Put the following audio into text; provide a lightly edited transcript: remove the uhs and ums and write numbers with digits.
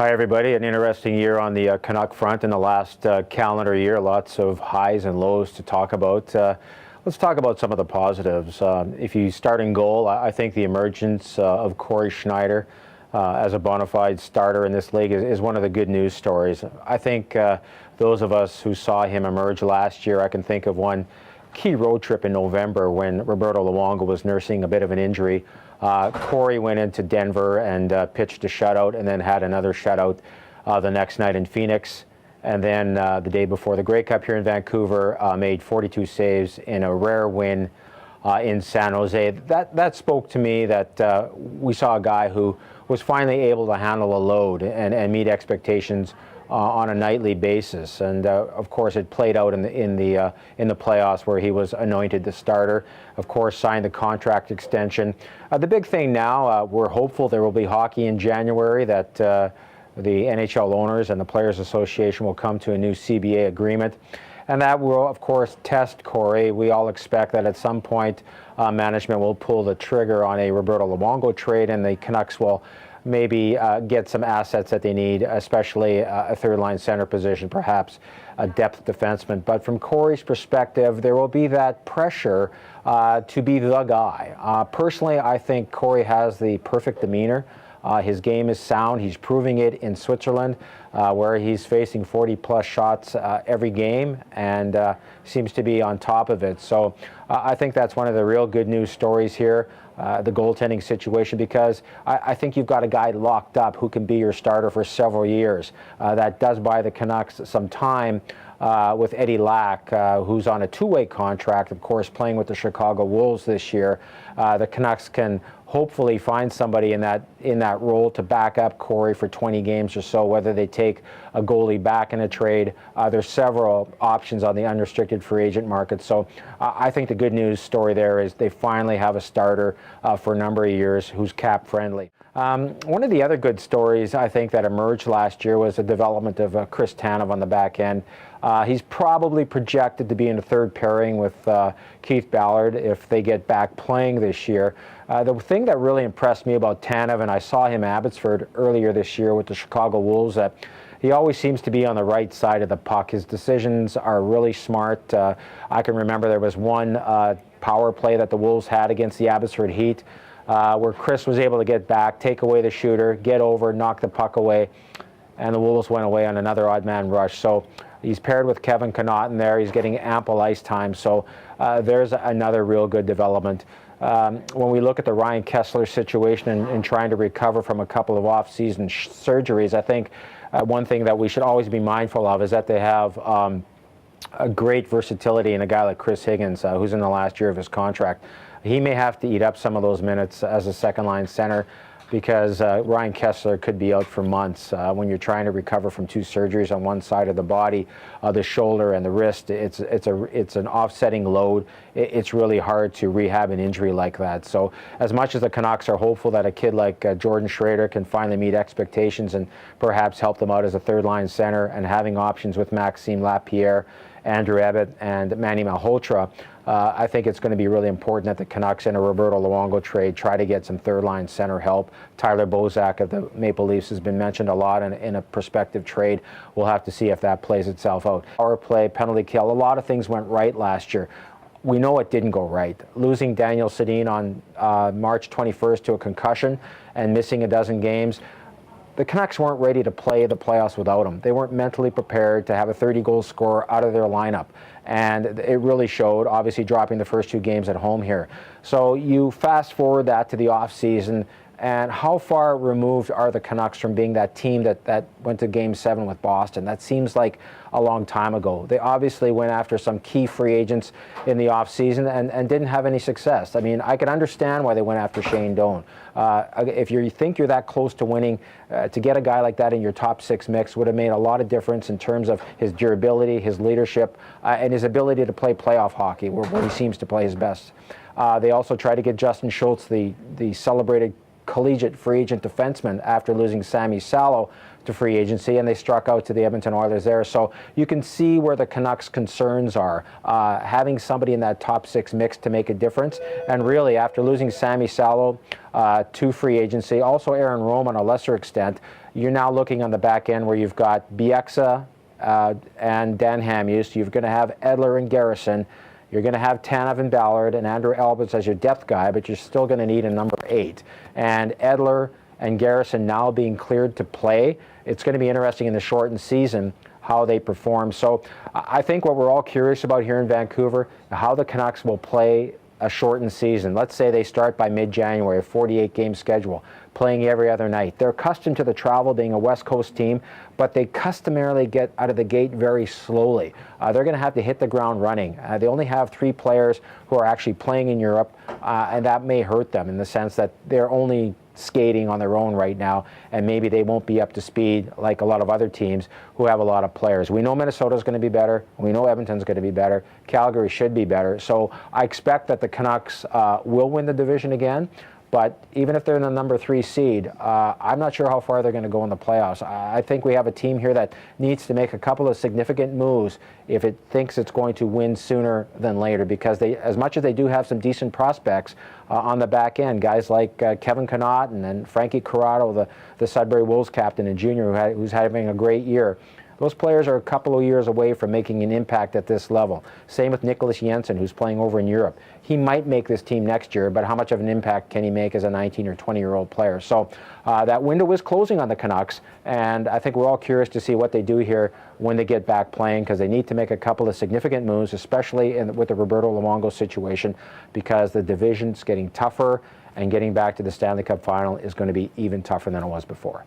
Hi, everybody. An interesting year on the Canuck front in the last calendar year. Lots of highs and lows to talk about. Let's talk about some of the positives. If you start in goal, I think the emergence of Corey Schneider as a bona fide starter in this league is one of the good news stories. I think those of us who saw him emerge last year, I can think of one key road trip in November when Roberto Luongo was nursing a bit of an injury. Corey went into Denver and pitched a shutout and then had another shutout the next night in Phoenix. And then the day before the Grey Cup here in Vancouver, made 42 saves in a rare win in San Jose. That spoke to me that we saw a guy who was finally able to handle a load and meet expectations on a nightly basis, and of course it played out in the playoffs where he was anointed the starter. Of course, signed the contract extension. The big thing now, we're hopeful there will be hockey in January, that the NHL owners and the Players Association will come to a new CBA agreement, and that will of course test Corey. We all expect that at some point management will pull the trigger on a Roberto Luongo trade, and the Canucks will maybe get some assets that they need, especially a third-line center position, perhaps a depth defenseman. But from Corey's perspective, there will be that pressure to be the guy. Personally, I think Corey has the perfect demeanor. His game is sound. He's proving it in Switzerland, where he's facing 40-plus shots every game and seems to be on top of it. So I think that's one of the real good news stories here. The goaltending situation, because I think you've got a guy locked up who can be your starter for several years. That does buy the Canucks some time with Eddie Lack, who's on a two-way contract, of course, playing with the Chicago Wolves this year. The Canucks can hopefully find somebody in that role to back up Corey for 20 games or so, whether they take a goalie back in a trade. There's several options on the unrestricted free agent market. So I think the good news story there is they finally have a starter for a number of years who's cap friendly. One of the other good stories I think that emerged last year was the development of Chris Tanev on the back end. He's probably projected to be in the third pairing with Keith Ballard if they get back playing this year. The thing that really impressed me about Tanev, and I saw him at Abbotsford earlier this year with the Chicago Wolves, that he always seems to be on the right side of the puck. His decisions are really smart. I can remember there was one power play that the Wolves had against the Abbotsford Heat where Chris was able to get back, take away the shooter, get over, knock the puck away, and the Wolves went away on another odd man rush. So he's paired with Kevin Connaughton there. He's getting ample ice time. So there's another real good development. When we look at the Ryan Kesler situation and trying to recover from a couple of off-season surgeries, I think one thing that we should always be mindful of is that they have a great versatility in a guy like Chris Higgins, who's in the last year of his contract. He may have to eat up some of those minutes as a second-line center, because Ryan Kesler could be out for months. When you're trying to recover from two surgeries on one side of the body, the shoulder and the wrist, it's an offsetting load. It's really hard to rehab an injury like that. So as much as the Canucks are hopeful that a kid like Jordan Schrader can finally meet expectations and perhaps help them out as a third-line center, and having options with Maxime Lapierre, Andrew Ebbett, and Manny Malhotra, I think it's going to be really important that the Canucks in a Roberto Luongo trade try to get some third-line center help. Tyler Bozak of the Maple Leafs has been mentioned a lot in a prospective trade. We'll have to see if that plays itself out. Power play, penalty kill, a lot of things went right last year. We know it didn't go right. Losing Daniel Sedin on March 21st to a concussion and missing a dozen games, the Canucks weren't ready to play the playoffs without him. They weren't mentally prepared to have a 30-goal scorer out of their lineup. And it really showed, obviously dropping the first two games at home here. So you fast forward that to the offseason, and how far removed are the Canucks from being that team that went to Game 7 with Boston? That seems like a long time ago. They obviously went after some key free agents in the offseason and didn't have any success. I mean, I can understand why they went after Shane Doan. If you think you're that close to winning, to get a guy like that in your top six mix would have made a lot of difference in terms of his durability, his leadership, and his ability to play playoff hockey, where he seems to play his best. They also tried to get Justin Schultz, the celebrated collegiate free agent defenseman, after losing Sammy Salo, to to free agency, and they struck out to the Edmonton Oilers there. So you can see where the Canucks' concerns are. Having somebody in that top 6 mix to make a difference, and really after losing Sammy Salo to free agency, also Aaron Rome on a lesser extent, you're now looking on the back end where you've got Bieksa and Dan Hamhuis. You're going to have Edler and Garrison. You're going to have Tanev and Ballard and Andrew Albert as your depth guy, but you're still going to need a number 8. And Edler and Garrison now being cleared to play, it's going to be interesting in the shortened season how they perform. So I think what we're all curious about here in Vancouver, how the Canucks will play a shortened season. Let's say they start by mid-January, a 48-game schedule, playing every other night. They're accustomed to the travel, being a West Coast team, but they customarily get out of the gate very slowly. They're going to have to hit the ground running. They only have 3 players who are actually playing in Europe, and that may hurt them in the sense that they're only skating on their own right now, and maybe they won't be up to speed like a lot of other teams who have a lot of players. We know Minnesota's going to be better. We know Edmonton's going to be better. Calgary should be better. So I expect that the Canucks will win the division again. But even if they're in the number 3 seed, I'm not sure how far they're going to go in the playoffs. I think we have a team here that needs to make a couple of significant moves if it thinks it's going to win sooner than later, because they, as much as they do have some decent prospects on the back end, guys like Kevin Connauton and Frankie Corrado, the Sudbury Wolves captain and junior, who's having a great year. Those players are a couple of years away from making an impact at this level. Same with Nicholas Jensen, who's playing over in Europe. He might make this team next year, but how much of an impact can he make as a 19 or 20-year-old player? So that window is closing on the Canucks, and I think we're all curious to see what they do here when they get back playing, because they need to make a couple of significant moves, especially with the Roberto Luongo situation, because the division's getting tougher, and getting back to the Stanley Cup final is going to be even tougher than it was before.